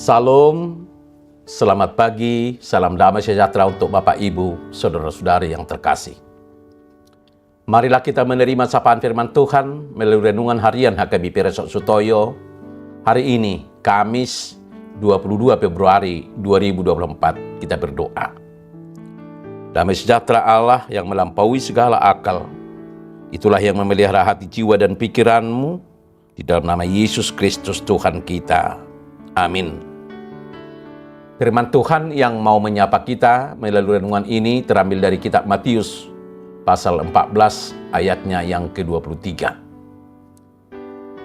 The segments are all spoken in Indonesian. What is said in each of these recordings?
Salam, selamat pagi, salam damai sejahtera untuk Bapak Ibu, saudara-saudari yang terkasih. Marilah kita menerima sapaan firman Tuhan melalui renungan harian HKBP Resort Sutoyo. Hari ini, Kamis 22 Februari 2024, kita berdoa. Damai sejahtera Allah yang melampaui segala akal, itulah yang memelihara hati, jiwa, dan pikiranmu di dalam nama Yesus Kristus Tuhan kita. Amin. Firman Tuhan yang mau menyapa kita melalui renungan ini terambil dari kitab Matius pasal 14 ayatnya yang ke-23.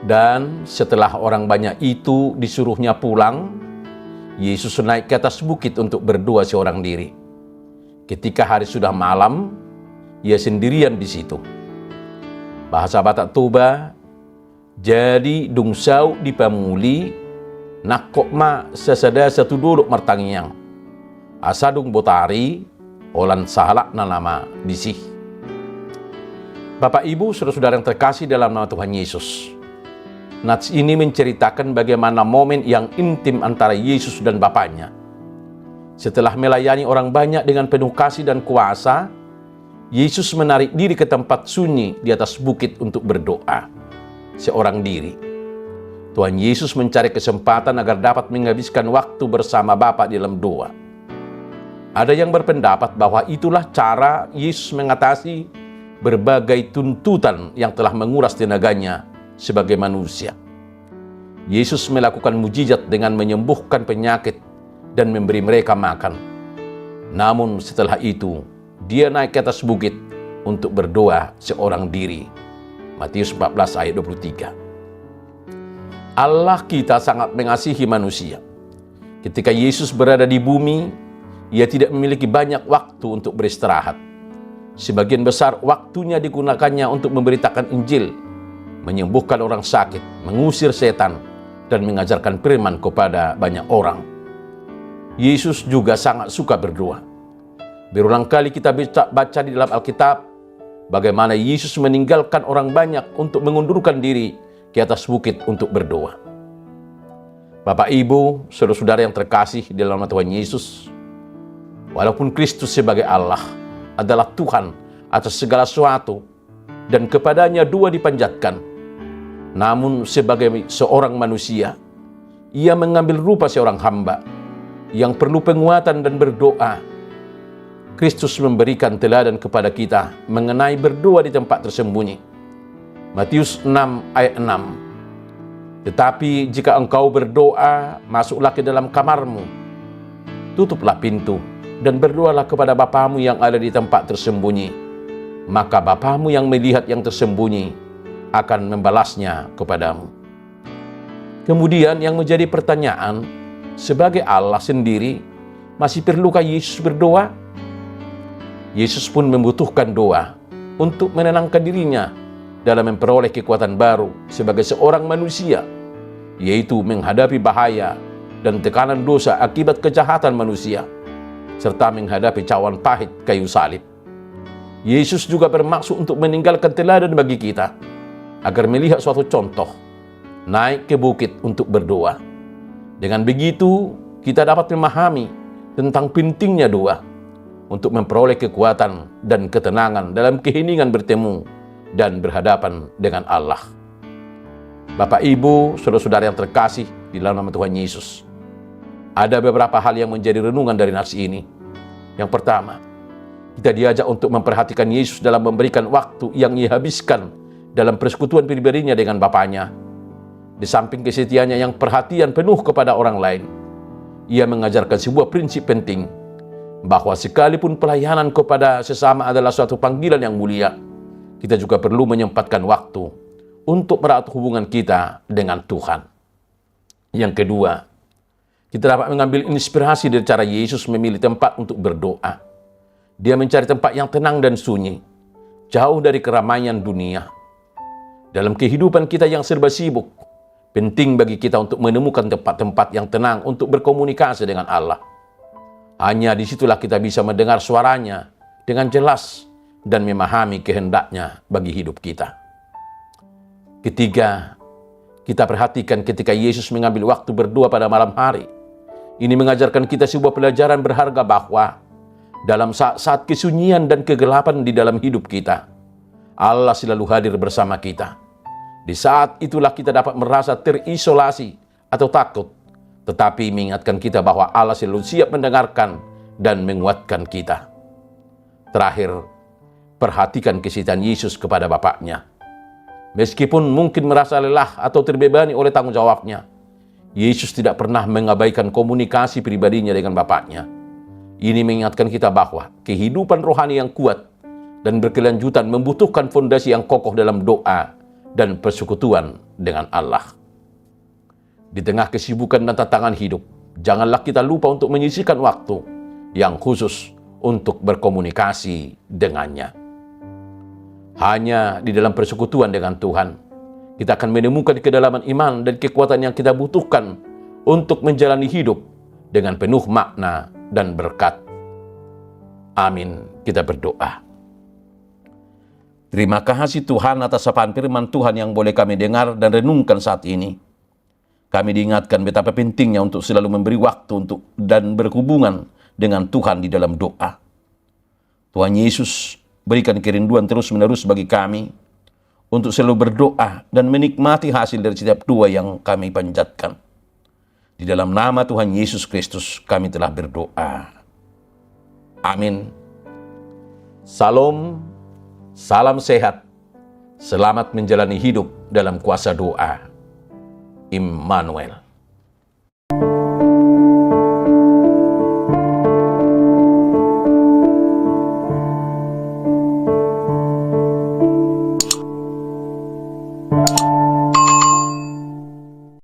Dan setelah orang banyak itu disuruhnya pulang, Yesus naik ke atas bukit untuk berdoa seorang diri. Ketika hari sudah malam, ia sendirian di situ. Bahasa Batak Toba, jadi dungsau di pamuli, nakok ma sesada satu duduk martangiang. Asadung botari, olan sahalak na nama disih. Bapak Ibu, saudara-saudara yang terkasih dalam nama Tuhan Yesus. Nats ini menceritakan bagaimana momen yang intim antara Yesus dan Bapaknya. Setelah melayani orang banyak dengan penuh kasih dan kuasa, Yesus menarik diri ke tempat sunyi di atas bukit untuk berdoa. Seorang diri. Tuhan Yesus mencari kesempatan agar dapat menghabiskan waktu bersama Bapa di dalam doa. Ada yang berpendapat bahwa itulah cara Yesus mengatasi berbagai tuntutan yang telah menguras tenaganya sebagai manusia. Yesus melakukan mujizat dengan menyembuhkan penyakit dan memberi mereka makan. Namun setelah itu, dia naik ke atas bukit untuk berdoa seorang diri. Matius 14 ayat 23. Allah kita sangat mengasihi manusia. Ketika Yesus berada di bumi, ia tidak memiliki banyak waktu untuk beristirahat. Sebagian besar waktunya digunakannya untuk memberitakan Injil, menyembuhkan orang sakit, mengusir setan, dan mengajarkan firman kepada banyak orang. Yesus juga sangat suka berdoa. Berulang kali kita baca di dalam Alkitab, bagaimana Yesus meninggalkan orang banyak untuk mengundurkan diri di atas bukit untuk berdoa. Bapak Ibu, saudara-saudara yang terkasih di dalam Tuhan Yesus, walaupun Kristus sebagai Allah adalah Tuhan atas segala sesuatu dan kepadanya dua dipanjatkan, namun sebagai seorang manusia, ia mengambil rupa seorang hamba yang perlu penguatan dan berdoa. Kristus memberikan teladan kepada kita mengenai berdoa di tempat tersembunyi. Matius 6 ayat 6. Tetapi jika engkau berdoa, masuklah ke dalam kamarmu, tutuplah pintu, dan berdoalah kepada Bapamu yang ada di tempat tersembunyi. Maka Bapamu yang melihat yang tersembunyi akan membalasnya kepadamu. Kemudian yang menjadi pertanyaan, sebagai Allah sendiri, masih perlukah Yesus berdoa? Yesus pun membutuhkan doa untuk menenangkan dirinya dalam memperoleh kekuatan baru sebagai seorang manusia, yaitu menghadapi bahaya dan tekanan dosa akibat kejahatan manusia, serta menghadapi cawan pahit kayu salib. Yesus juga bermaksud untuk meninggalkan teladan bagi kita, agar melihat suatu contoh, naik ke bukit untuk berdoa. Dengan begitu, kita dapat memahami tentang pentingnya doa untuk memperoleh kekuatan dan ketenangan dalam keheningan bertemu dan berhadapan dengan Allah. Bapak Ibu, saudara-saudara yang terkasih di dalam nama Tuhan Yesus, ada beberapa hal yang menjadi renungan dari nats ini. Yang pertama, kita diajak untuk memperhatikan Yesus dalam memberikan waktu yang ia habiskan dalam persekutuan pribadinya dengan Bapaknya. Di samping kesetiaannya yang perhatian penuh kepada orang lain, ia mengajarkan sebuah prinsip penting, bahwa sekalipun pelayanan kepada sesama adalah suatu panggilan yang mulia, kita juga perlu menyempatkan waktu untuk merawat hubungan kita dengan Tuhan. Yang kedua, kita dapat mengambil inspirasi dari cara Yesus memilih tempat untuk berdoa. Dia mencari tempat yang tenang dan sunyi, jauh dari keramaian dunia. Dalam kehidupan kita yang serba sibuk, penting bagi kita untuk menemukan tempat-tempat yang tenang untuk berkomunikasi dengan Allah. Hanya disitulah kita bisa mendengar suaranya dengan jelas dan memahami kehendaknya bagi hidup kita. Ketiga, kita perhatikan ketika Yesus mengambil waktu berdoa pada malam hari, Ini mengajarkan kita sebuah pelajaran berharga bahwa dalam saat-saat kesunyian dan kegelapan di dalam hidup kita, Allah selalu hadir bersama kita. Di saat itulah kita dapat merasa terisolasi atau takut, tetapi mengingatkan kita bahwa Allah selalu siap mendengarkan dan menguatkan kita. Terakhir, perhatikan kesetiaan Yesus kepada Bapaknya. Meskipun mungkin merasa lelah atau terbebani oleh tanggung jawabnya, Yesus tidak pernah mengabaikan komunikasi pribadinya dengan Bapaknya. Ini mengingatkan kita bahwa kehidupan rohani yang kuat dan berkelanjutan membutuhkan fondasi yang kokoh dalam doa dan persekutuan dengan Allah. Di tengah kesibukan dan tantangan hidup, janganlah kita lupa untuk menyisihkan waktu yang khusus untuk berkomunikasi dengannya. Hanya di dalam persekutuan dengan Tuhan, kita akan menemukan kedalaman iman dan kekuatan yang kita butuhkan untuk menjalani hidup dengan penuh makna dan berkat. Amin. Kita berdoa. Terima kasih Tuhan atas sapaan firman Tuhan yang boleh kami dengar dan renungkan saat ini. Kami diingatkan betapa pentingnya untuk selalu memberi waktu untuk dan berhubungan dengan Tuhan di dalam doa. Tuhan Yesus, berikan kerinduan terus-menerus bagi kami untuk selalu berdoa dan menikmati hasil dari setiap doa yang kami panjatkan. Di dalam nama Tuhan Yesus Kristus kami telah berdoa. Amin. Salam, salam sehat, selamat menjalani hidup dalam kuasa doa. Immanuel.